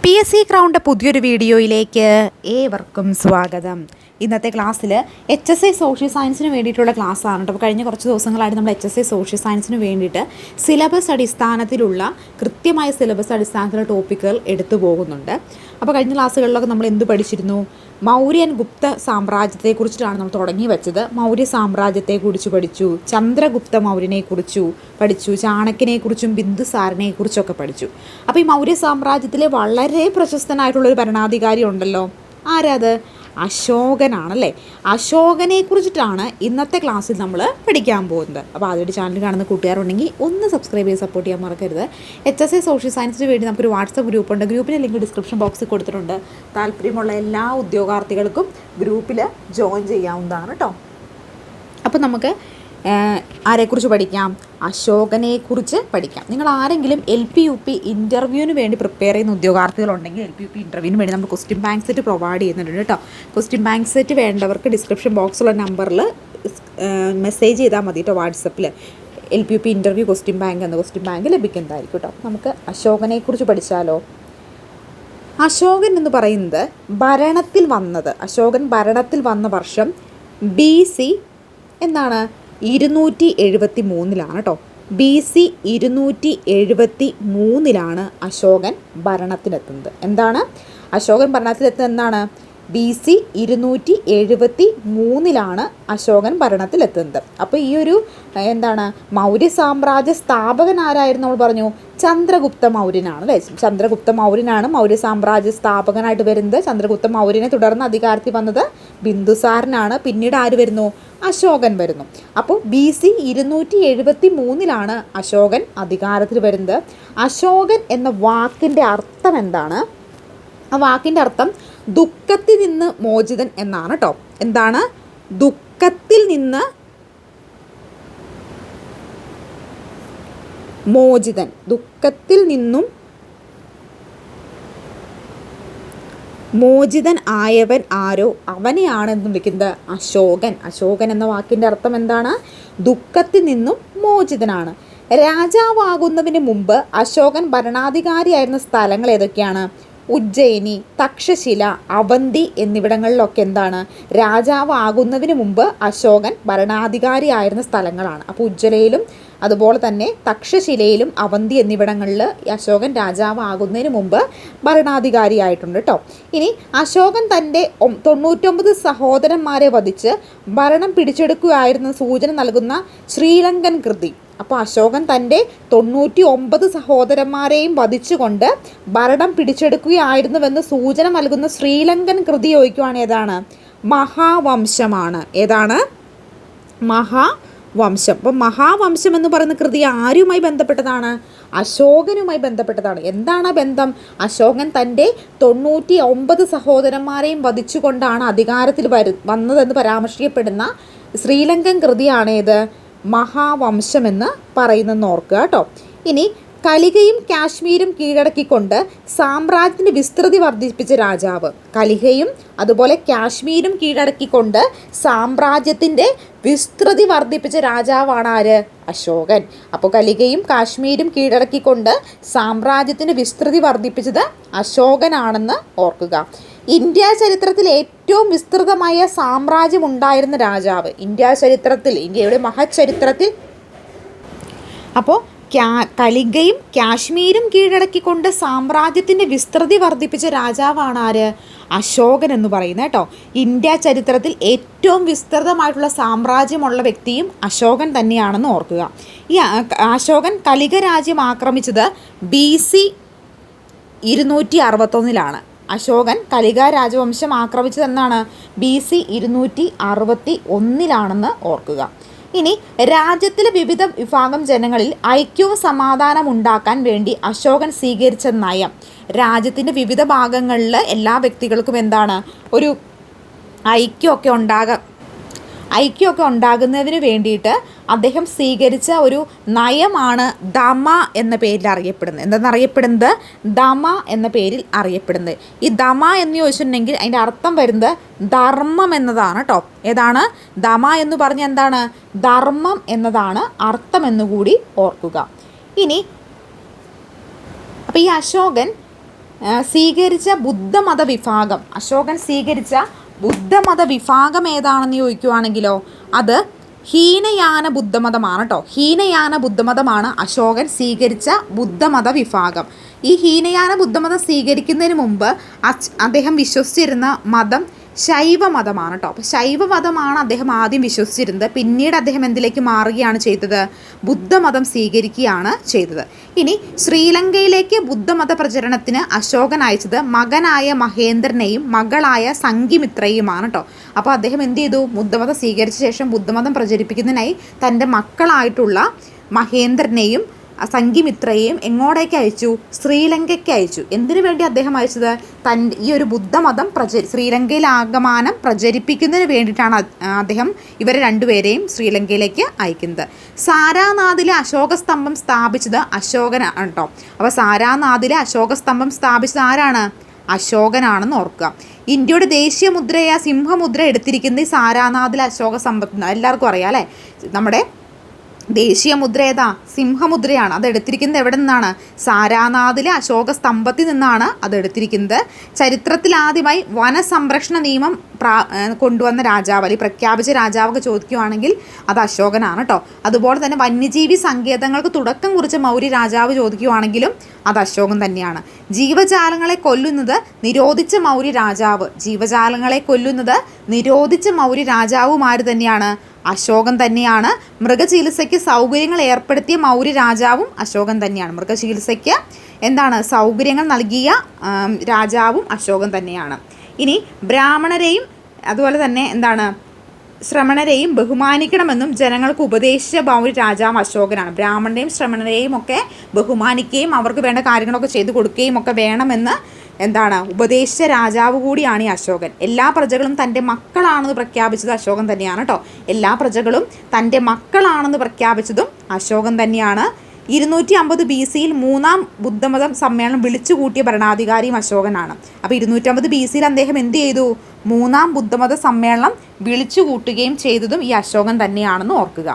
PSC ക്രൗണിൻ്റെ പുതിയൊരു വീഡിയോയിലേക്ക് ഏവർക്കും സ്വാഗതം. ഇന്നത്തെ ക്ലാസ്സിൽ HSI സോഷ്യൽ സയൻസിന് വേണ്ടിയിട്ടുള്ള ക്ലാസ്സാണ് കേട്ടോ. അപ്പോൾ കഴിഞ്ഞ കുറച്ച് ദിവസങ്ങളായിട്ട് നമ്മൾ HSI സോഷ്യൽ സയൻസിന് വേണ്ടിയിട്ട് സിലബസ് അടിസ്ഥാനത്തിലുള്ള കൃത്യമായ സിലബസ് അടിസ്ഥാനത്തിലുള്ള ടോപ്പിക്കുകൾ എടുത്തു പോകുന്നുണ്ട്. അപ്പോൾ കഴിഞ്ഞ ക്ലാസ്സുകളിലൊക്കെ നമ്മൾ എന്ത് പഠിച്ചിരുന്നു? മൗര്യൻ ഗുപ്ത സാമ്രാജ്യത്തെക്കുറിച്ചിട്ടാണ് നമ്മൾ തുടങ്ങി വെച്ചത്. മൗര്യ സാമ്രാജ്യത്തെക്കുറിച്ച് പഠിച്ചു, ചന്ദ്രഗുപ്ത മൗര്യനെക്കുറിച്ചു പഠിച്ചു, ചാണക്യനെക്കുറിച്ചും ബിന്ദുസാരനെക്കുറിച്ചൊക്കെ പഠിച്ചു. അപ്പോൾ ഈ മൗര്യ സാമ്രാജ്യത്തിലെ വളരെ പ്രശസ്തനായിട്ടുള്ളൊരു ഭരണാധികാരി ഉണ്ടല്ലോ, ആരാത്? അശോകനാണല്ലേ. അശോകനെ കുറിച്ചിട്ടാണ് ഇന്നത്തെ ക്ലാസ്സിൽ നമ്മൾ പഠിക്കാൻ പോകുന്നത്. അപ്പോൾ ആദ്യമായിട്ട് ചാനൽ കാണുന്ന കൂട്ടുകാരുണ്ടെങ്കിൽ ഒന്ന് സബ്സ്ക്രൈബ് ചെയ്ത് സപ്പോർട്ട് ചെയ്യാൻ മറക്കരുത്. HSI സോഷ്യൽ സയൻസിന് വേണ്ടി നമുക്കൊരു വാട്സപ്പ് ഗ്രൂപ്പുണ്ട്. ഗ്രൂപ്പിൻ്റെ ലിങ്ക് ഡിസ്ക്രിപ്ഷൻ ബോക്സിൽ കൊടുത്തിട്ടുണ്ട്. താല്പര്യമുള്ള എല്ലാ ഉദ്യോഗാർത്ഥികൾക്കും ഗ്രൂപ്പിൽ ജോയിൻ ചെയ്യാവുന്നതാണ് കേട്ടോ. അപ്പോൾ നമുക്ക് ആരെക്കുറിച്ച് പഠിക്കാം? അശോകനെക്കുറിച്ച് പഠിക്കാം. നിങ്ങൾ ആരെങ്കിലും LP UP ഇൻ്റർവ്യൂവിന് വേണ്ടി പ്രിപ്പയർ ചെയ്യുന്ന ഉദ്യോഗാർത്ഥികളുണ്ടെങ്കിൽ LP UP ഇൻ്റർവ്യൂവിന് വേണ്ടി നമ്മൾ ക്വസ്റ്റ്യൻ ബാങ്ക് സെറ്റ് പ്രൊവൈഡ് ചെയ്യുന്നുണ്ട് കേട്ടോ. ക്വസ്റ്റ്യൻ ബാങ്ക് സെറ്റ് വേണ്ടവർക്ക് ഡിസ്ക്രിപ്ഷൻ ബോക്സിലുള്ള നമ്പറിൽ മെസ്സേജ് ചെയ്താൽ മതി കേട്ടോ. വാട്സപ്പിൽ LP UP interview question bank എന്ന ക്വസ്റ്റ്യൻ ബാങ്ക് ലഭിക്കുന്നതായിരിക്കും കേട്ടോ. നമുക്ക് അശോകനെക്കുറിച്ച് പഠിച്ചാലോ. അശോകൻ എന്ന് പറയുന്നത് അശോകൻ ഭരണത്തിൽ വന്ന വർഷം BC എന്താണ്? 273 കേട്ടോ. BC 273 അശോകൻ ഭരണത്തിലെത്തുന്നത്. എന്താണ് അശോകൻ ഭരണത്തിലെത്തുന്നത്? എന്താണ്? BC 273 അശോകൻ ഭരണത്തിലെത്തുന്നത്. അപ്പോൾ ഈ ഒരു എന്താണ് മൗര്യ സാമ്രാജ്യ സ്ഥാപകൻ ആരായിരുന്നു? നമ്മൾ പറഞ്ഞു ചന്ദ്രഗുപ്ത മൗര്യനാണ് അല്ലേ. ചന്ദ്രഗുപ്ത മൗര്യനാണ് മൗര്യ സാമ്രാജ്യ സ്ഥാപകനായിട്ട് വരുന്നത്. ചന്ദ്രഗുപ്ത മൗര്യനെ തുടർന്ന് അധികാരത്തിൽ വന്നത് ബിന്ദുസാരനാണ്. പിന്നീട് ആര് വരുന്നു? അശോകൻ വരുന്നു. അപ്പോൾ BC 273 അശോകൻ അധികാരത്തിൽ വരുന്നത്. അശോകൻ എന്ന വാക്കിൻ്റെ അർത്ഥം എന്താണ്? ആ വാക്കിൻ്റെ അർത്ഥം ദുഃഖത്തിൽ നിന്ന് മോചിതൻ എന്നാണ് കേട്ടോ. എന്താണ്? ദുഃഖത്തിൽ നിന്ന് മോചിതൻ. ദുഃഖത്തിൽ നിന്നും മോചിതൻ ആയവൻ ആരോ അവനെയാണ് എന്ന് വിളിക്കുന്നത് അശോകൻ. അശോകൻ എന്ന വാക്കിൻ്റെ അർത്ഥം എന്താണ്? ദുഃഖത്തിൽ നിന്നും മോചിതനാണ്. രാജാവാകുന്നതിന് മുമ്പ് അശോകൻ ഭരണാധികാരിയായിരുന്ന സ്ഥലങ്ങൾ ഏതൊക്കെയാണ്? ഉജ്ജയിനി, തക്ഷശില, അവന്തി എന്നിവിടങ്ങളിലൊക്കെ എന്താണ്? രാജാവാകുന്നതിന് മുമ്പ് അശോകൻ ഭരണാധികാരിയായിരുന്ന സ്ഥലങ്ങളാണ്. അപ്പോൾ ഉജ്ജലയിലും അതുപോലെ തന്നെ തക്ഷശിലയിലും അവന്തി എന്നിവിടങ്ങളിൽ അശോകൻ രാജാവാകുന്നതിന് മുമ്പ് ഭരണാധികാരിയായിട്ടുണ്ട് കേട്ടോ. ഇനി അശോകൻ തൻ്റെ 99 സഹോദരന്മാരെ വധിച്ച് ഭരണം പിടിച്ചെടുക്കുകയായിരുന്ന സൂചന നൽകുന്ന ശ്രീലങ്കൻ കൃതി. അപ്പോൾ അശോകൻ തൻ്റെ 99 സഹോദരന്മാരെയും വധിച്ചുകൊണ്ട് ഭരണം പിടിച്ചെടുക്കുകയായിരുന്നുവെന്ന് സൂചന നൽകുന്ന ശ്രീലങ്കൻ കൃതി ചോദിക്കുവാണ് ഏതാണ്? മഹാവംശമാണ്. ഏതാണ്? മഹാവംശം. അപ്പോൾ മഹാവംശം എന്ന് പറയുന്ന കൃതി ആരുമായി ബന്ധപ്പെട്ടതാണ്? അശോകനുമായി ബന്ധപ്പെട്ടതാണ്. എന്താണ് ബന്ധം? അശോകൻ തൻ്റെ 99 സഹോദരന്മാരെയും വധിച്ചുകൊണ്ടാണ് അധികാരത്തിൽ വന്നതെന്ന് പരാമർശിക്കപ്പെടുന്ന ശ്രീലങ്കൻ കൃതിയാണ് ഏത്? മഹാവംശമെന്ന് പറയുന്നെന്ന് ഓർക്കുക കേട്ടോ. ഇനി കലികയും കാശ്മീരും കീഴടക്കിക്കൊണ്ട് സാമ്രാജ്യത്തിൻ്റെ വിസ്തൃതി വർദ്ധിപ്പിച്ച രാജാവ്. കലികയും അതുപോലെ കാശ്മീരും കീഴടക്കിക്കൊണ്ട് സാമ്രാജ്യത്തിൻ്റെ വിസ്തൃതി വർദ്ധിപ്പിച്ച രാജാവാണ് ആര്? അശോകൻ. അപ്പോൾ കലികയും കാശ്മീരും കീഴടക്കിക്കൊണ്ട് സാമ്രാജ്യത്തിൻ്റെ വിസ്തൃതി വർദ്ധിപ്പിച്ചത് അശോകനാണെന്ന് ഓർക്കുക. ഇന്ത്യ ചരിത്രത്തിൽ ഏറ്റവും വിസ്തൃതമായ സാമ്രാജ്യം ഉണ്ടായിരുന്ന രാജാവ്. ഇന്ത്യയുടെ മഹച്ചരിത്രത്തിൽ അപ്പോൾ കലികയും കാശ്മീരും കീഴടക്കിക്കൊണ്ട് സാമ്രാജ്യത്തിൻ്റെ വിസ്തൃതി വർദ്ധിപ്പിച്ച രാജാവാണ് ആര്? അശോകൻ എന്ന് പറയുന്നത് കേട്ടോ. ഇന്ത്യ ചരിത്രത്തിൽ ഏറ്റവും വിസ്തൃതമായിട്ടുള്ള സാമ്രാജ്യമുള്ള വ്യക്തിയും അശോകൻ തന്നെയാണെന്ന് ഓർക്കുക. ഈ അശോകൻ കലിക രാജ്യം ആക്രമിച്ചത് BC 261 അശോകൻ കലിക രാജവംശം ആക്രമിച്ചത് എന്നാണ്? BC 261 ഓർക്കുക. ഇനി രാജ്യത്തിലെ വിവിധ വിഭാഗം ജനങ്ങളിൽ ഐക്യവും സമാധാനം ഉണ്ടാക്കാൻ വേണ്ടി അശോകൻ സ്വീകരിച്ച നയം. രാജ്യത്തിൻ്റെ വിവിധ ഭാഗങ്ങളിൽ എല്ലാ വ്യക്തികൾക്കും എന്താണ്? ഒരു ഐക്യമൊക്കെ ഉണ്ടാകുന്നതിന് വേണ്ടിയിട്ട് അദ്ദേഹം സ്വീകരിച്ച ഒരു നയമാണ് ദമ എന്ന പേരിൽ അറിയപ്പെടുന്നത്. എന്തെന്നറിയപ്പെടുന്നത്? ദമ എന്ന പേരിൽ അറിയപ്പെടുന്നത്. ഈ ദമ എന്ന് ചോദിച്ചിട്ടുണ്ടെങ്കിൽ അതിൻ്റെ അർത്ഥം വരുന്നത് ധർമ്മം എന്നതാണ് കേട്ടോ. ഏതാണ്? ദമ എന്ന് പറഞ്ഞാൽ എന്താണ്? ധർമ്മം എന്നതാണ് അർത്ഥം എന്നുകൂടി ഓർക്കുക. ഇനി അപ്പോൾ ഈ അശോകൻ സ്വീകരിച്ച ബുദ്ധമത വിഭാഗം, അശോകൻ സ്വീകരിച്ച ബുദ്ധമത വിഭാഗം ഏതാണെന്ന് ചോദിക്കുകയാണെങ്കിലോ അത് ഹീനയാന ബുദ്ധമതമാണ് കേട്ടോ. ഹീനയാന ബുദ്ധമതമാണ് അശോകൻ സ്വീകരിച്ച ബുദ്ധമത വിഭാഗം. ഈ ഹീനയാന ബുദ്ധമതം സ്വീകരിക്കുന്നതിന് മുമ്പ് അദ്ദേഹം വിശ്വസിച്ചിരുന്ന മതം ശൈവമതമാണ് കേട്ടോ. അപ്പോൾ ശൈവമതമാണ് അദ്ദേഹം ആദ്യം വിശ്വസിച്ചിരുന്നത്. പിന്നീട് അദ്ദേഹം എന്തിലേക്ക് മാറുകയാണ് ചെയ്തത്? ബുദ്ധമതം സ്വീകരിക്കുകയാണ് ചെയ്തത്. ഇനി ശ്രീലങ്കയിലേക്ക് ബുദ്ധമത പ്രചരണത്തിന് അശോകൻ അയച്ചത് മകനായ മഹേന്ദ്രനെയും മകളായ സംഘിമിത്രയുമാണ് കേട്ടോ. അപ്പോൾ അദ്ദേഹം എന്ത് ചെയ്തു? ബുദ്ധമതം സ്വീകരിച്ച ശേഷം ബുദ്ധമതം പ്രചരിപ്പിക്കുന്നതിനായി തൻ്റെ മക്കളായിട്ടുള്ള മഹേന്ദ്രനെയും സംഘിമിത്രയെയും എങ്ങോട്ടേക്ക് അയച്ചു? ശ്രീലങ്കയ്ക്ക് അയച്ചു. എന്തിനു വേണ്ടി അദ്ദേഹം അയച്ചത്? ഈ ഒരു ബുദ്ധമതം ശ്രീലങ്കയിൽ ആകമാനം പ്രചരിപ്പിക്കുന്നതിന് വേണ്ടിയിട്ടാണ് അദ്ദേഹം ഇവരെ രണ്ടുപേരെയും ശ്രീലങ്കയിലേക്ക് അയക്കുന്നത്. സാരാനാഥിലെ അശോകസ്തംഭം സ്ഥാപിച്ചത് അശോകനാണ് കേട്ടോ. അപ്പോൾ സാരാനാഥിലെ അശോകസ്തംഭം സ്ഥാപിച്ചത് ആരാണ്? അശോകനാണെന്ന് ഓർക്കുക. ഇന്ത്യയുടെ ദേശീയ മുദ്രയായ സിംഹമുദ്ര എടുത്തിരിക്കുന്നത് ഈ സാരാനാഥിലെ അശോകസ്തംഭത്തിൽ എല്ലാവർക്കും അറിയാം അല്ലേ? നമ്മുടെ ദേശീയ മുദ്ര ഏതാ? സിംഹമുദ്രയാണ്. അത് എടുത്തിരിക്കുന്നത് എവിടെ നിന്നാണ്? സാരാനാഥിലെ അശോക സ്തംഭത്തിൽ നിന്നാണ് അത് എടുത്തിരിക്കുന്നത്. ചരിത്രത്തിൽ ആദ്യമായി വനസംരക്ഷണ നിയമം കൊണ്ടുവന്ന രാജാവ്, അല്ലെങ്കിൽ പ്രഖ്യാപിച്ച രാജാവൊക്കെ ചോദിക്കുകയാണെങ്കിൽ അത് അശോകനാണ് കേട്ടോ. അതുപോലെ തന്നെ വന്യജീവി സങ്കേതങ്ങൾക്ക് തുടക്കം കുറിച്ച മൗര്യ രാജാവ് ചോദിക്കുകയാണെങ്കിലും അത് അശോകൻ തന്നെയാണ്. ജീവജാലങ്ങളെ കൊല്ലുന്നത് നിരോധിച്ച മൗര്യ രാജാവ്, ജീവജാലങ്ങളെ കൊല്ലുന്നത് നിരോധിച്ച മൗര്യ രാജാവുമാര് തന്നെയാണ്? അശോകൻ തന്നെയാണ്. മൃഗചികിത്സയ്ക്ക് സൗകര്യങ്ങൾ ഏർപ്പെടുത്തിയ മൗര്യ രാജാവും അശോകൻ തന്നെയാണ്. മൃഗചികിത്സയ്ക്ക് സൗകര്യങ്ങൾ നൽകിയ രാജാവും അശോകൻ തന്നെയാണ്. ഇനി ബ്രാഹ്മണരെയും അതുപോലെ തന്നെ ശ്രമണരെയും ബഹുമാനിക്കണമെന്നും ജനങ്ങൾക്ക് ഉപദേശിച്ച മൗര്യ രാജാവ് അശോകനാണ്. ബ്രാഹ്മണരെയും ശ്രമണരെയും ഒക്കെ ബഹുമാനിക്കുകയും അവർക്ക് വേണ്ട കാര്യങ്ങളൊക്കെ ചെയ്തു കൊടുക്കുകയും ഒക്കെ വേണമെന്ന് ഉപദേശിച്ച രാജാവ് കൂടിയാണ് ഈ അശോകൻ. എല്ലാ പ്രജകളും തൻ്റെ മക്കളാണെന്ന് പ്രഖ്യാപിച്ചത് അശോകൻ തന്നെയാണ് കേട്ടോ. എല്ലാ പ്രജകളും തൻ്റെ മക്കളാണെന്ന് പ്രഖ്യാപിച്ചതും അശോകൻ തന്നെയാണ്. 250 BC മൂന്നാം ബുദ്ധമത സമ്മേളനം വിളിച്ചു കൂട്ടിയ ഭരണാധികാരിയും അശോകനാണ്. അപ്പോൾ 250 BC അദ്ദേഹം എന്ത് ചെയ്തു? മൂന്നാം ബുദ്ധമത സമ്മേളനം വിളിച്ചു കൂട്ടുകയും ചെയ്തതും ഈ അശോകൻ തന്നെയാണെന്ന് ഓർക്കുക.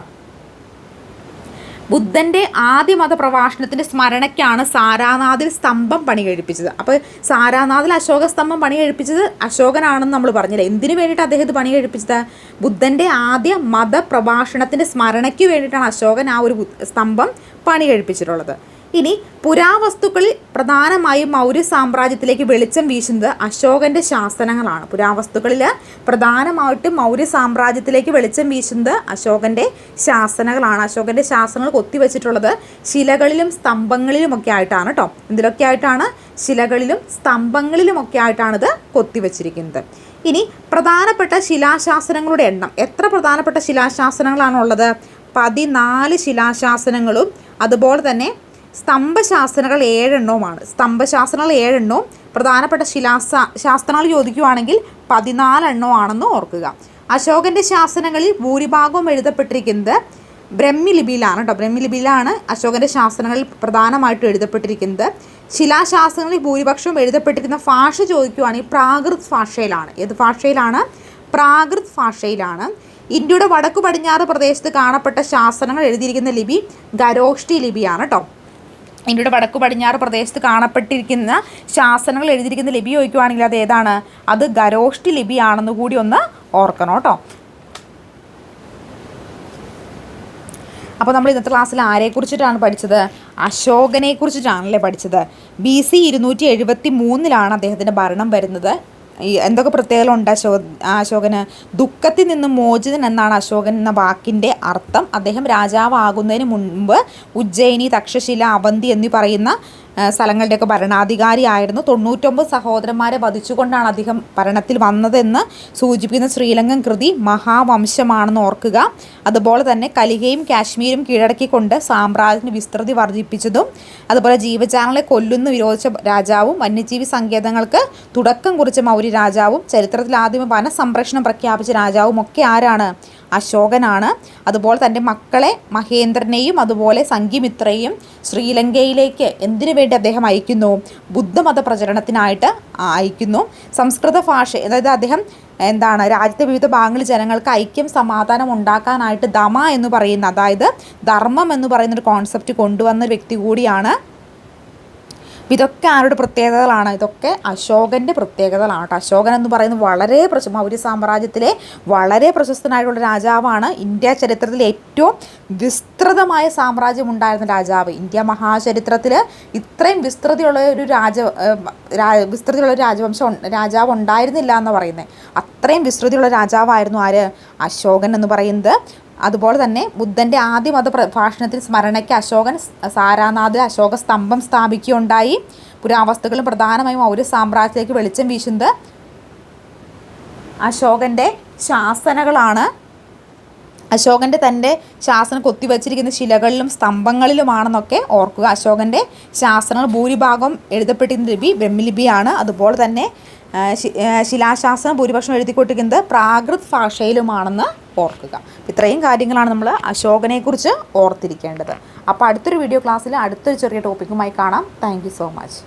ബുദ്ധൻ്റെ ആദ്യ മതപ്രഭാഷണത്തിൻ്റെ സ്മരണയ്ക്കാണ് സാരാനാഥിൽ സ്തംഭം പണി കഴിപ്പിച്ചത്. അപ്പോൾ സാരാനാഥിൽ അശോക സ്തംഭം പണി കഴിപ്പിച്ചത് അശോകനാണെന്ന് നമ്മൾ പറഞ്ഞില്ലേ. എന്തിനു വേണ്ടിയിട്ട് അദ്ദേഹം ഇത് പണി കഴിപ്പിച്ചത്? ബുദ്ധൻ്റെ ആദ്യ മതപ്രഭാഷണത്തിൻ്റെ സ്മരണയ്ക്ക് വേണ്ടിയിട്ടാണ് അശോകൻ ആ ഒരു സ്തംഭം പണി കഴിപ്പിച്ചിട്ടുള്ളത്. ഇനി പുരാവസ്തുക്കളിൽ പ്രധാനമായും മൗര്യ സാമ്രാജ്യത്തിലേക്ക് വെളിച്ചം വീശുന്നത് അശോകൻ്റെ ശാസനങ്ങളാണ്. പുരാവസ്തുക്കളിൽ പ്രധാനമായിട്ടും മൗര്യ സാമ്രാജ്യത്തിലേക്ക് വെളിച്ചം വീശുന്നത് അശോകൻ്റെ ശാസനങ്ങളാണ്. അശോകൻ്റെ ശാസനങ്ങൾ കൊത്തിവെച്ചിട്ടുള്ളത് ശിലകളിലും സ്തംഭങ്ങളിലുമൊക്കെ ആയിട്ടാണ് കേട്ടോ. ഇതിലൊക്കെ ആയിട്ടാണ്? ശിലകളിലും സ്തംഭങ്ങളിലുമൊക്കെ ആയിട്ടാണിത് കൊത്തിവെച്ചിരിക്കുന്നത്. ഇനി പ്രധാനപ്പെട്ട ശിലാശാസനങ്ങളുടെ എണ്ണം. എത്ര പ്രധാനപ്പെട്ട ശിലാശാസനങ്ങളാണുള്ളത്? 14 ശിലാശാസനങ്ങളും അതുപോലെ തന്നെ സ്തംഭശാസനങ്ങൾ 7 എണ്ണവുമാണ്. സ്തംഭശാസനങ്ങൾ 7 എണ്ണവും പ്രധാനപ്പെട്ട ശാസ്ത്രങ്ങൾ ചോദിക്കുകയാണെങ്കിൽ 14 എണ്ണമാണെന്ന് ഓർക്കുക. അശോകൻ്റെ ശാസനങ്ങളിൽ ഭൂരിഭാഗവും എഴുതപ്പെട്ടിരിക്കുന്നത് ബ്രഹ്മിലിപിയിലാണ് കേട്ടോ. ബ്രഹ്മിലിപിയിലാണ് അശോകൻ്റെ ശാസനങ്ങളിൽ പ്രധാനമായിട്ടും എഴുതപ്പെട്ടിരിക്കുന്നത്. ശിലാശാസനങ്ങളിൽ ഭൂരിപക്ഷവും എഴുതപ്പെട്ടിരിക്കുന്ന ഭാഷ ചോദിക്കുകയാണെങ്കിൽ പ്രാകൃത് ഭാഷയിലാണ്. ഏത് ഭാഷയിലാണ്? പ്രാകൃത് ഭാഷയിലാണ്. ഇന്ത്യയുടെ വടക്കു പടിഞ്ഞാറ് പ്രദേശത്ത് കാണപ്പെട്ട ശാസനങ്ങൾ എഴുതിയിരിക്കുന്ന ലിപി ഖരോഷ്ടി ലിപിയാണ് കേട്ടോ. ഇന്ത്യയുടെ വടക്കു പടിഞ്ഞാറ് പ്രദേശത്ത് കാണപ്പെട്ടിരിക്കുന്ന ശാസനങ്ങൾ എഴുതിയിരിക്കുന്ന ലിപി ചോദിക്കുകയാണെങ്കിൽ അത് ഏതാണ്? അത് ഖരോഷ്ടി ലിപിയാണെന്ന് കൂടി ഒന്ന് ഓർക്കണം കേട്ടോ. അപ്പോൾ നമ്മൾ ഇന്നത്തെ ക്ലാസ്സിൽ ആരെക്കുറിച്ചിട്ടാണ് പഠിച്ചത്? അശോകനെ കുറിച്ചിട്ടാണല്ലേ പഠിച്ചത്. BC 273 അദ്ദേഹത്തിൻ്റെ ഭരണം വരുന്നത്. എന്തൊക്കെ പ്രത്യേകതകളുണ്ട് അശോകന്? ദുഃഖത്തിൽ നിന്നും മോചിതൻ എന്നാണ് അശോകൻ എന്ന വാക്കിൻ്റെ അർത്ഥം. അദ്ദേഹം രാജാവാകുന്നതിന് മുൻപ് ഉജ്ജയിനി, തക്ഷശില, അവന്തി എന്നീ പറയുന്ന സ്ഥലങ്ങളുടെയൊക്കെ ഭരണാധികാരിയായിരുന്നു. 99 സഹോദരന്മാരെ വധിച്ചുകൊണ്ടാണ് അദ്ദേഹം ഭരണത്തിൽ വന്നതെന്ന് സൂചിപ്പിക്കുന്ന ശ്രീലങ്കൻ കൃതി മഹാവംശമാണെന്ന് ഓർക്കുക. അതുപോലെ തന്നെ കലികയും കാശ്മീരും കീഴടക്കിക്കൊണ്ട് സാമ്രാജ്യത്തിന് വിസ്തൃതി വർദ്ധിപ്പിച്ചതും അതുപോലെ ജീവജാലങ്ങളെ കൊല്ലുന്ന വിരോധിച്ച രാജാവും വന്യജീവി സങ്കേതങ്ങൾക്ക് തുടക്കം കുറിച്ച മൗര്യ രാജാവും ചരിത്രത്തിൽ ആദ്യം വനസംരക്ഷണം പ്രഖ്യാപിച്ച രാജാവും ഒക്കെ ആരാണ്? അശോകനാണ്. അതുപോലെ തൻ്റെ മക്കളെ മഹേന്ദ്രനെയും അതുപോലെ സംഘിമിത്രയെയും ശ്രീലങ്കയിലേക്ക് എന്തിനു വേണ്ടി അദ്ദേഹം അയക്കുന്നു? ബുദ്ധമത പ്രചരണത്തിനായിട്ട് അയക്കുന്നു. സംസ്കൃത ഭാഷ, അതായത് അദ്ദേഹം രാജ്യത്തെ വിവിധ ഭാഗങ്ങളിൽ ജനങ്ങൾക്ക് ഐക്യം സമാധാനം ഉണ്ടാക്കാനായിട്ട് ദമ എന്ന് പറയുന്ന, അതായത് ധർമ്മം എന്ന് പറയുന്നൊരു കോൺസെപ്റ്റ് കൊണ്ടുവന്ന വ്യക്തി കൂടിയാണ് ഇതൊക്കെ ആരുടെ പ്രത്യേകതകളാണ്? ഇതൊക്കെ അശോകൻ്റെ പ്രത്യേകതകളാണ് കേട്ടോ. അശോകൻ എന്ന് പറയുന്നത് വളരെ മൗര്യ സാമ്രാജ്യത്തിലെ വളരെ പ്രശസ്തനായിട്ടുള്ള രാജാവാണ്. ഇന്ത്യ ചരിത്രത്തിൽ ഏറ്റവും വിസ്തൃതമായ സാമ്രാജ്യം ഉണ്ടായിരുന്ന രാജാവ്. ഇന്ത്യ മഹാചരിത്രത്തിൽ ഇത്രയും വിസ്തൃതിയുള്ള ഒരു രാജാവ് ഉണ്ടായിരുന്നില്ല എന്ന് പറയുന്നത്. അത്രയും വിസ്തൃതിയുള്ള രാജാവായിരുന്നു ആര്? അശോകൻ എന്ന് പറയുന്നത്. അതുപോലെ തന്നെ ബുദ്ധൻ്റെ ആദ്യ മതപ്രഭാഷണത്തിൽ സ്മരണയ്ക്ക് അശോകൻ സാരാനാഥിൽ അശോക സ്തംഭം സ്ഥാപിക്കുകയുണ്ടായി. പുരാവസ്തുക്കളും പ്രധാനമായും മൗര്യ സാമ്രാജ്യത്തിലേക്ക് വെളിച്ചം വീശുന്നത് അശോകൻ്റെ ശാസനകളാണ്. അശോകൻ്റെ തൻ്റെ ശാസനം കൊത്തിവച്ചിരിക്കുന്ന ശിലകളിലും സ്തംഭങ്ങളിലുമാണെന്നൊക്കെ ഓർക്കുക. അശോകൻ്റെ ശാസനങ്ങൾ ഭൂരിഭാഗം എഴുതപ്പെട്ടിരുന്ന ലിപി ബ്രഹ്മലിപിയാണ്. അതുപോലെ തന്നെ ശിലാശാസനം ഭൂരിപക്ഷം എഴുതിക്കൊണ്ടിരിക്കുന്നത് പ്രാകൃത് ഭാഷയിലുമാണെന്ന് ഓർക്കുക. ഇത്രയും കാര്യങ്ങളാണ് നമ്മൾ അശോകനെക്കുറിച്ച് ഓർത്തിരിക്കേണ്ടത്. അപ്പോൾ അടുത്തൊരു വീഡിയോ ക്ലാസ്സിൽ അടുത്തൊരു ചെറിയ ടോപ്പിക്കുമായി കാണാം. Thank you so much.